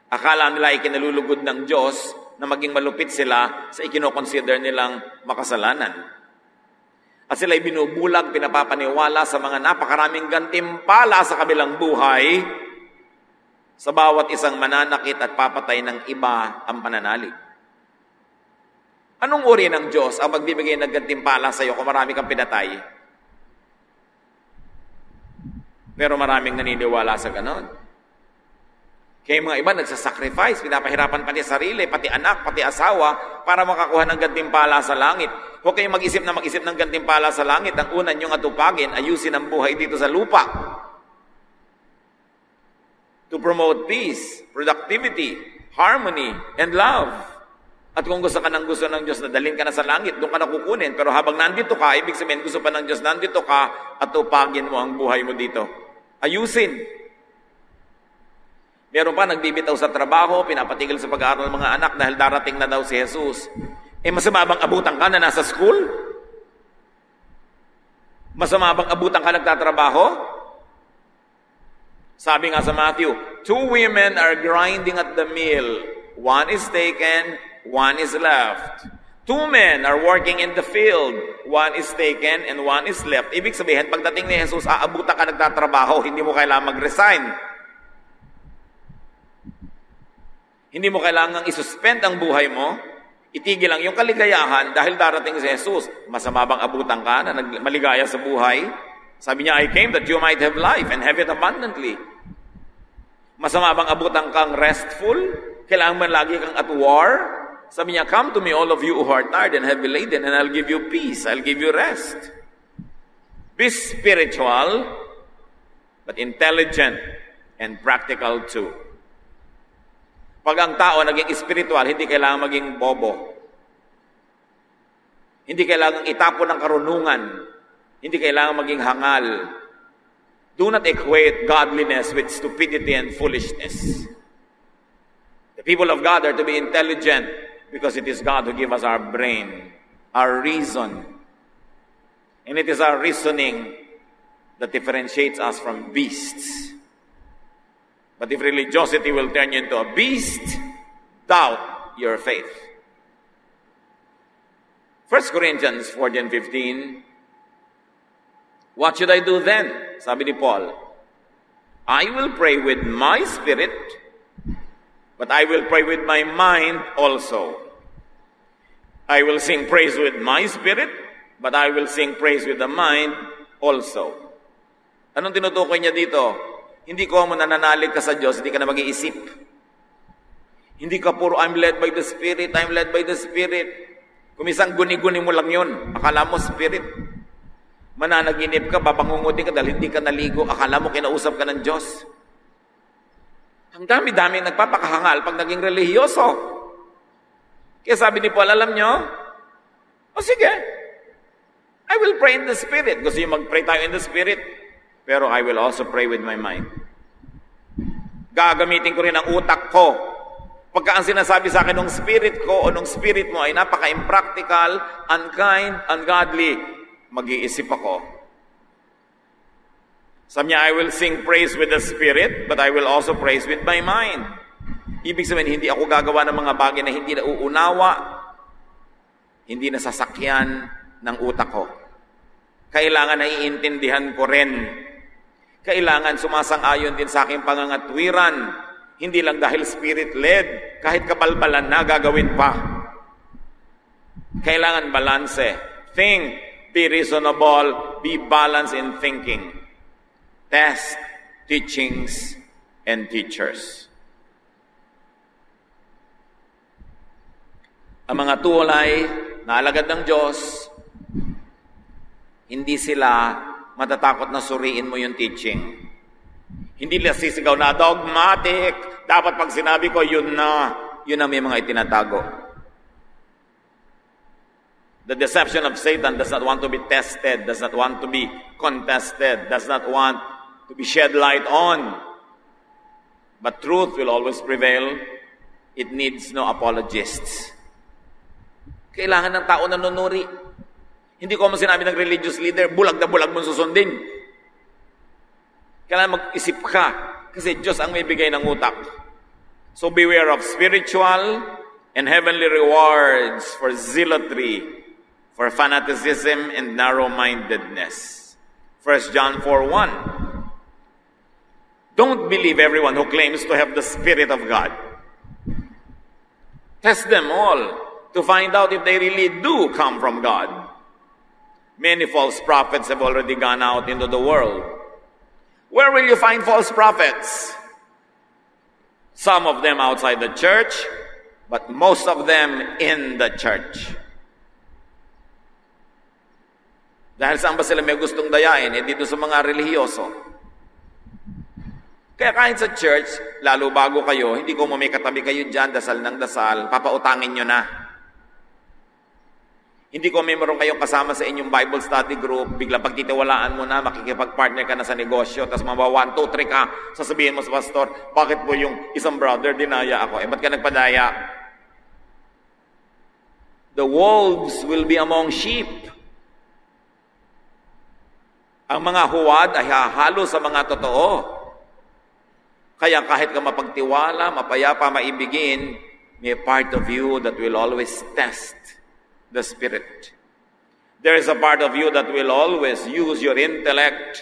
Akala nila ay kinalulugod ng Diyos na maging malupit sila sa ikinoconsider nilang makasalanan. At sila ay binubulag, pinapapaniwala sa mga napakaraming gantimpala sa kabilang buhay sa bawat isang mananakit at papatay ng iba ang pananalig. Anong uri ng Diyos ang magbibigay ng gantimpala sa iyo kung marami kang pinatay? Pero maraming naniniwala sa ganon. Kaya mga iba nagsasacrifice, pinapahirapan pati sarili, pati anak, pati asawa para makakuha ng gantimpala sa langit. Huwag kayong mag-isip ng gantimpala sa langit. Ang una niyong atupagin, ayusin ang buhay dito sa lupa. To promote peace, productivity, harmony, and love. At kung gusto ka ng Diyos na dalhin ka na sa langit, doon ka na kukunin. Pero habang nandito ka, ibig sabihin gusto pa ng Diyos, nandito ka, at tupagin mo ang buhay mo dito. Ayusin. Meron pa nagbibitaw sa trabaho, pinapatigil sa pag-aaral ng mga anak dahil darating na daw si Jesus. Masama bang abutan ka na nasa school? Masama bang abutan ka nagtatrabaho? Sabi nga sa Matthew, 2 women are grinding at the mill. One is taken, one is left. 2 men are working in the field. One is taken and one is left. Ibig sabihin, pagdating ni Jesus, aabutan ka nagtatrabaho, hindi mo kailangan mag-resign. Hindi mo kailangang isuspend ang buhay mo, itigil lang yung kaligayahan dahil darating si Jesus. Masama bang abutan ka na maligaya sa buhay? Sabi niya, I came that you might have life and have it abundantly. Masama bang abutan kang restful? Kailangan man lagi kang at war? Sabi niya, come to me all of you who are tired and heavy laden and I'll give you peace, I'll give you rest. Be spiritual, but intelligent and practical too. Pag ang tao naging spiritual, hindi kailangan maging bobo. Hindi kailangan itapon ng karunungan. Hindi kailangan maging hangal. Do not equate godliness with stupidity and foolishness. The people of God are to be intelligent because it is God who gives us our brain, our reason. And it is our reasoning that differentiates us from beasts. But if religiosity will turn you into a beast, doubt your faith. 1 Corinthians 14:15, what should I do then? Sabi ni Paul, I will pray with my spirit, but I will pray with my mind also. I will sing praise with my spirit, but I will sing praise with the mind also. Anong tinutukoy niya dito? Hindi ko mo nananalig ka sa Diyos, hindi ka na mag-iisip. Hindi ka puro, I'm led by the Spirit, I'm led by the Spirit. Kumisang guni-guni mo lang yun. Akala mo Spirit. Mananaginip ka, babangungutin ka dahil hindi ka naligo. Akala mo kinausap ka ng Diyos. Ang dami-dami nagpapakahangal pag naging relihiyoso. Kaya sabi ni Paul, alam nyo, sige, I will pray in the Spirit. Gusto nyo mag-pray tayo in the Spirit? Pero I will also pray with my mind. Gagamitin ko rin ang utak ko. Pagka ang sinasabi sa akin ng spirit ko o ng spirit mo ay napaka-impractical, unkind, ungodly, mag-iisip ako. Sabi niya, I will sing praise with the spirit, but I will also praise with my mind. Ibig sabihin, hindi ako gagawa ng mga bagay na hindi na uunawa, hindi na sasakyan ng utak ko. Kailangan na iintindihan ko rin. Kailangan sumasang-ayon din sa aking pangangatwiran. Hindi lang dahil spirit-led, kahit kabalbalan na gagawin pa. Kailangan balanse. Think, be reasonable, be balanced in thinking. Test, teachings, and teachers. Ang mga tulay na alagad ng Diyos, hindi sila matatakot na suriin mo yung teaching. Hindi nila sisigaw na dogmatic. Dapat pag sinabi ko, yun na. Yun ang may mga itinatago. The deception of Satan does not want to be tested, does not want to be contested, does not want to be shed light on. But truth will always prevail. It needs no apologists. Kailangan ng tao na nunuri. Hindi ko mo sinabi ng religious leader, bulag na bulag mong susundin. Kailangan mag-isip ka, kasi Diyos ang may bigay ng utak. So beware of spiritual and heavenly rewards for zealotry, for fanaticism and narrow-mindedness. 1 John 4:1. Don't believe everyone who claims to have the Spirit of God. Test them all to find out if they really do come from God. Many false prophets have already gone out into the world. Where will you find false prophets? Some of them outside the church, but most of them in the church. Dahil saan ba sila may gustong dayain? Dito sa mga relihiyoso. Kaya kahit sa church, lalo bago kayo, hindi ko may katabi kayo dyan, dasal ng dasal, papautangin nyo na. Hindi ko may meron kayong kasama sa inyong Bible study group, bigla pagtitiwalaan mo na, makikipag-partner ka na sa negosyo, tapos maba 1, 2, 3 ka, sasabihin mo sa pastor, bakit po yung isang brother dinaya ako? Ba't ka nagpadaya? The wolves will be among sheep. Ang mga huwad ay hahalo sa mga totoo. Kaya kahit ka mapagtiwala, mapayapa, maibigin, may part of you that will always test the Spirit. There is a part of you that will always use your intellect.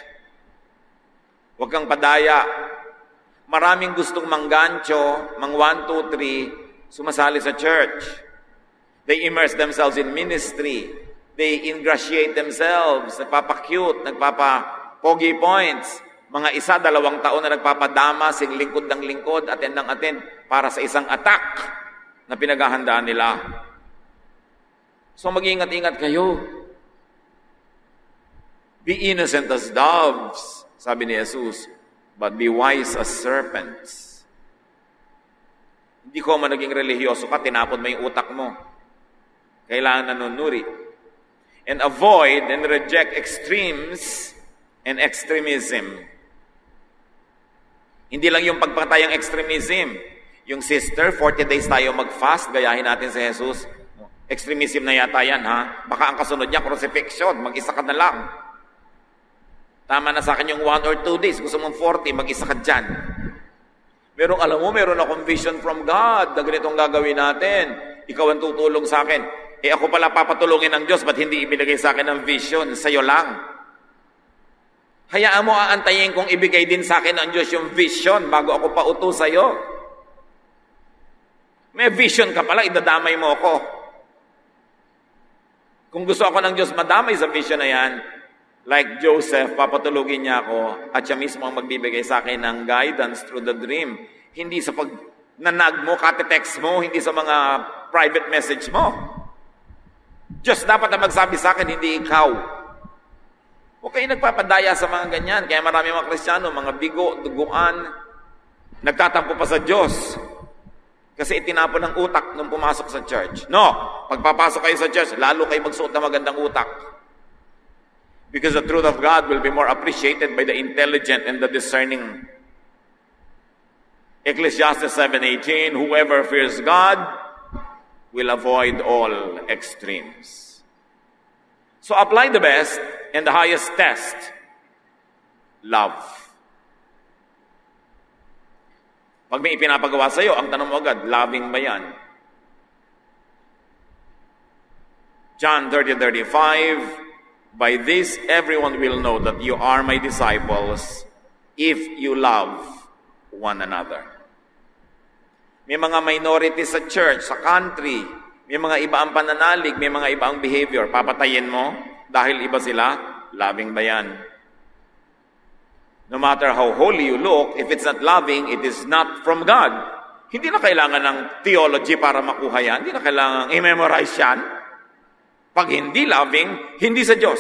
Huwag kang padaya. Maraming gustong manggancho, mang 1, 2, 3, sumasali sa church. They immerse themselves in ministry. They ingratiate themselves, nagpapa-cute, nagpapa-pogi points. Mga 1, 2 taon na nagpapadama, sing lingkod ng lingkod, attend ng attend, para sa isang attack na pinaghahandaan nila. So mag-ingat-ingat kayo. Be innocent as doves, sabi ni Jesus, but be wise as serpents. Hindi ko man naging relihiyoso ka, tinapon mo yung utak mo. Kailangan nanunuri. And avoid and reject extremes and extremism. Hindi lang yung pagpatay ang extremism. Yung sister, 40 days tayo mag-fast, gayahin natin si Jesus. Extremism na yata yan, ha? Baka ang kasunod niya, crucifixion, mag-isa ka na lang. Tama na sa akin yung 1 or 2 days. Gusto mong 40, mag-isa ka dyan. Pero alam mo, meron akong vision from God na ganitong gagawin natin. Ikaw ang tutulong sa akin. Ako pala papatulungin ng Diyos, ba't hindi ibinigay sa akin ng vision? Sa'yo lang. Hayaan mo, aantayin kong ibigay din sa akin ng Diyos yung vision bago ako pauto sa'yo. May vision ka pala, idadamay mo ako. Kung gusto ako ng Diyos madamay sa vision na yan, like Joseph, papatulugin niya ako at siya mismo ang magbibigay sa akin ng guidance through the dream. Hindi sa pag-nanag mo, kate-text mo, hindi sa mga private message mo. Diyos dapat na magsabi sa akin, hindi ikaw. Huwag kayo nagpapadaya sa mga ganyan. Kaya marami mga Kristiyano, mga bigo, duguan, nagtatampo pa sa Diyos. Kasi itinapon ng utak nung pumasok sa church. No! Pagpapasok kayo sa church, lalo kayo magsuot ng magandang utak. Because the truth of God will be more appreciated by the intelligent and the discerning. Ecclesiastes 7:18, whoever fears God will avoid all extremes. So apply the best and the highest test, love. Pag may ipinapagawa sa iyo, ang tanong mo agad, loving ba yan? John 30:35, by this everyone will know that you are my disciples if you love one another. May mga minority sa church, sa country, may mga iba ang pananalig, may mga iba ang behavior. Papatayin mo dahil iba sila, loving ba yan? No matter how holy you look, if it's not loving, it is not from God. Hindi na kailangan ng theology para makuha yan. Hindi na kailangan i-memorize yan. Pag hindi loving, hindi sa Diyos.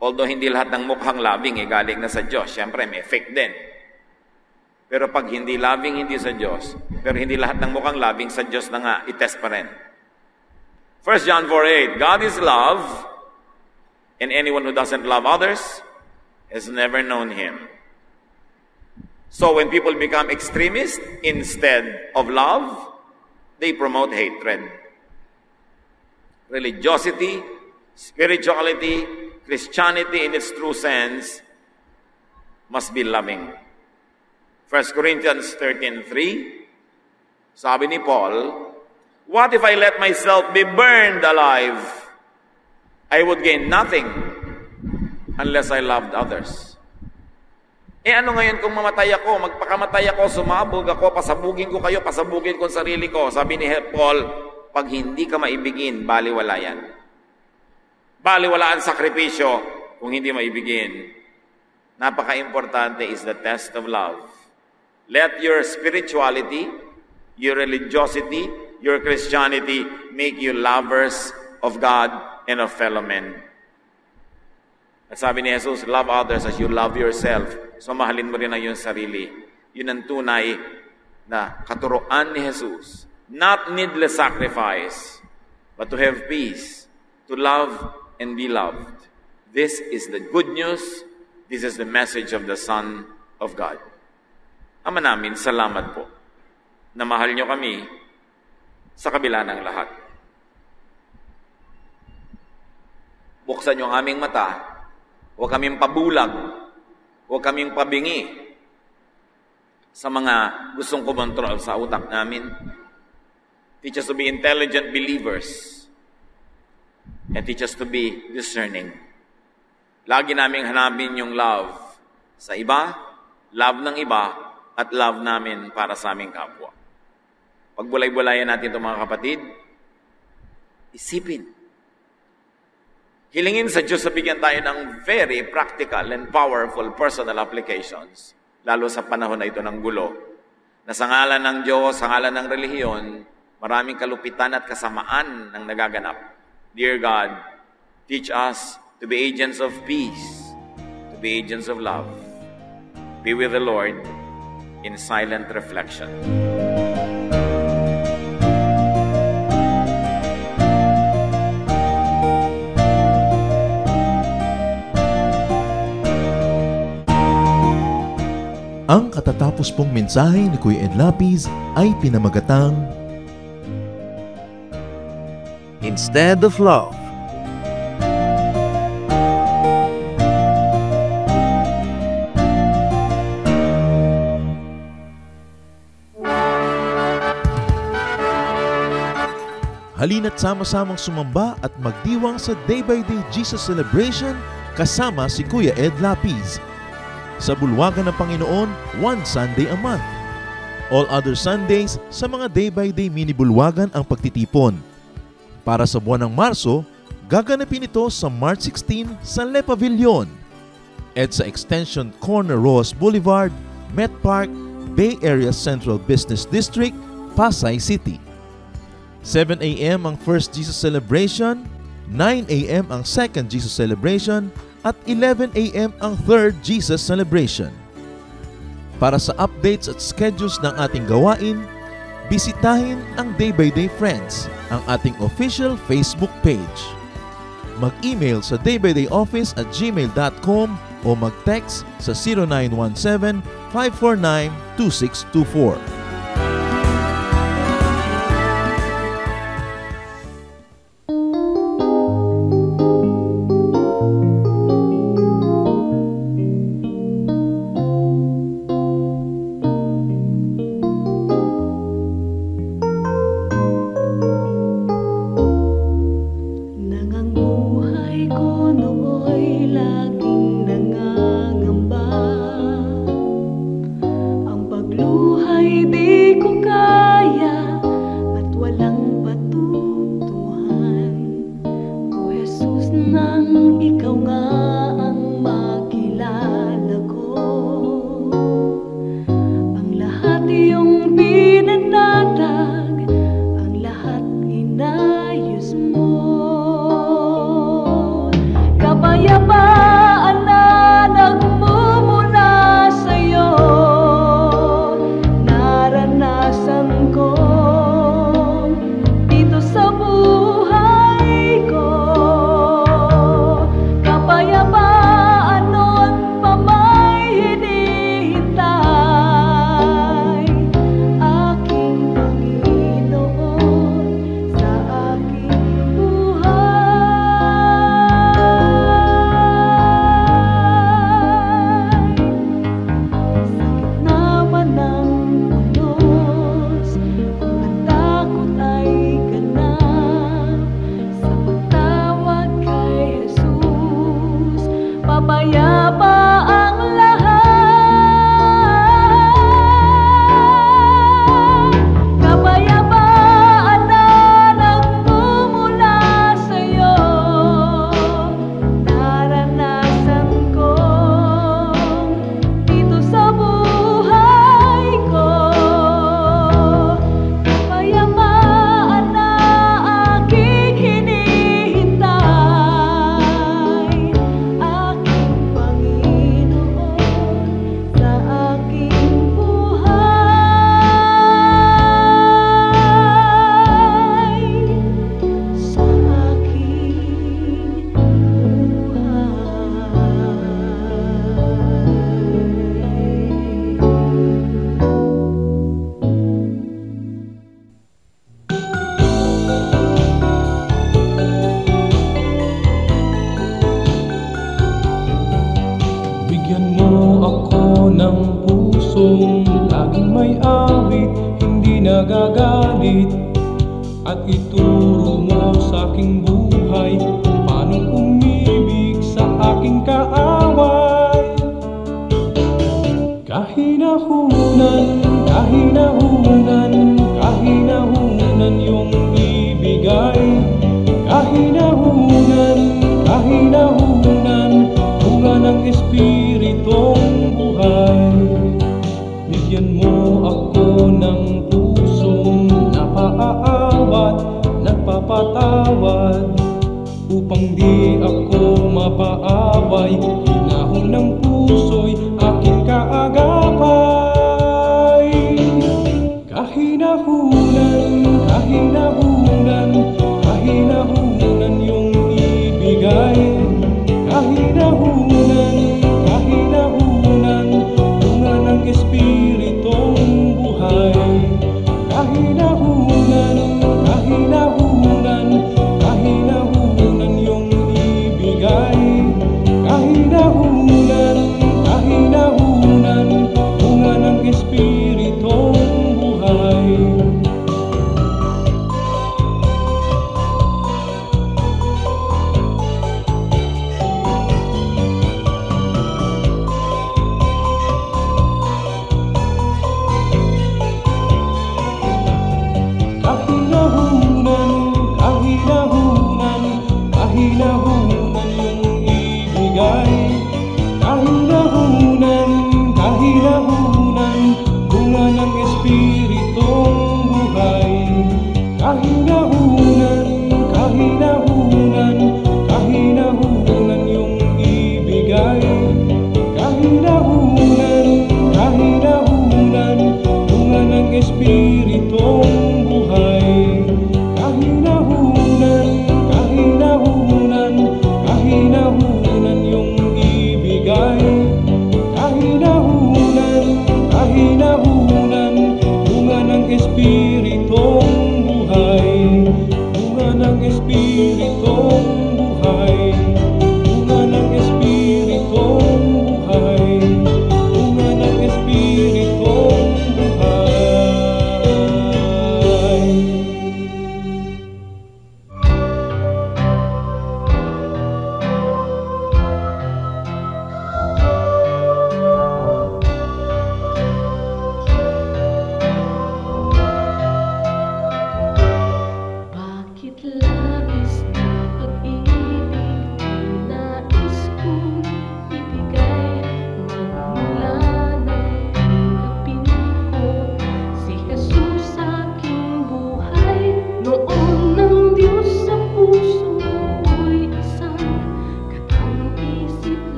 Although hindi lahat ng mukhang loving galing na sa Diyos. Siyempre, may fake din. Pero pag hindi loving, hindi sa Diyos. Pero hindi lahat ng mukhang loving sa Diyos na nga, itest pa rin. 1 John 4:8, God is love, and anyone who doesn't love others has never known Him. So when people become extremists instead of love, they promote hatred. Religiosity, spirituality, Christianity in its true sense must be loving. 1 Corinthians 13:3, sabi ni Paul, what if I let myself be burned alive? I would gain nothing unless I loved others. Ano ngayon kung mamatay ako, magpakamatay ako, sumabog ako, pasabugin ko kayo, pasabugin ko ang sarili ko. Sabi ni Paul, pag hindi ka maibigin, baliwala yan. Baliwala ang sakripisyo kung hindi maibigin. Napaka-importante is the test of love. Let your spirituality, your religiosity, your Christianity make you lovers of God and of fellow men. At sabi ni Jesus, love others as you love yourself. So mahalin mo rin ang iyong sarili. Yun ang tunay na katuroan ni Jesus. Not needless sacrifice, but to have peace, to love and be loved. This is the good news. This is the message of the Son of God. Ama namin, salamat po na mahal nyo kami sa kabila ng lahat. Buksan nyo ang aming mata. Huwag kaming pabulag. Huwag kaming pabingi sa mga gustong kumontrol sa utak namin. Teach us to be intelligent believers and teach us to be discerning. Lagi naming hanapin yung love sa iba, love ng iba, at love namin para sa aming kapwa. Pagbulay-bulayan natin itong mga kapatid, isipin. Hilingin sa Diyos na bigyan tayo ng very practical and powerful personal applications, lalo sa panahon na ito ng gulo, na sa ngalan ng Diyos, sa ngalan ng relihiyon, maraming kalupitan at kasamaan ang nagaganap. Dear God, teach us to be agents of peace, to be agents of love. Be with the Lord in silent reflection. Ang katatapos pong mensahe ni Kuya Ed Lapiz ay pinamagatang Instead of Love. halina't sama-samang sumamba at magdiwang sa Day by Day Jesus Celebration kasama si Kuya Ed Lapiz. Sa bulwagan ng Panginoon, one Sunday a month. All other Sundays, sa mga Day by Day mini bulwagan ang pagtitipon. Para sa buwan ng Marso, gaganapin ito sa March 16 sa Le Pavilion, EDSA Extension Corner Ross Boulevard, Met Park, Bay Area Central Business District, Pasay City. 7 a.m. ang First Jesus Celebration, 9 a.m. ang Second Jesus Celebration, at 11 a.m. ang Third Jesus Celebration. Para sa updates at schedules ng ating gawain, bisitahin ang Day by Day Friends, ang ating official Facebook page. Mag-email sa daybydayoffice@gmail.com o mag-text sa 0917-549-2624. Nagagalit at ituro mo sa aking buhay kung paano umibig sa aking kaaway. Kahinahunan, kahinahunan, kahinahunan yung ibigay. Kahinahunan, kahinahunan, bunga ng espiritong buhay. Bigyan mo ako ng nagpapatawad upang di ako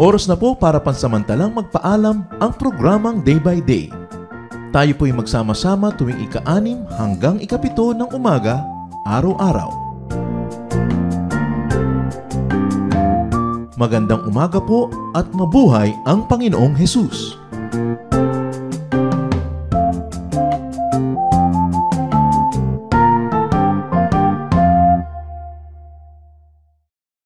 Oras na po para pansamantalang magpaalam ang programang Day by Day. Tayo po'y magsama-sama tuwing ika-6 hanggang ika-7 ng umaga, araw-araw. Magandang umaga po at mabuhay ang Panginoong Hesus!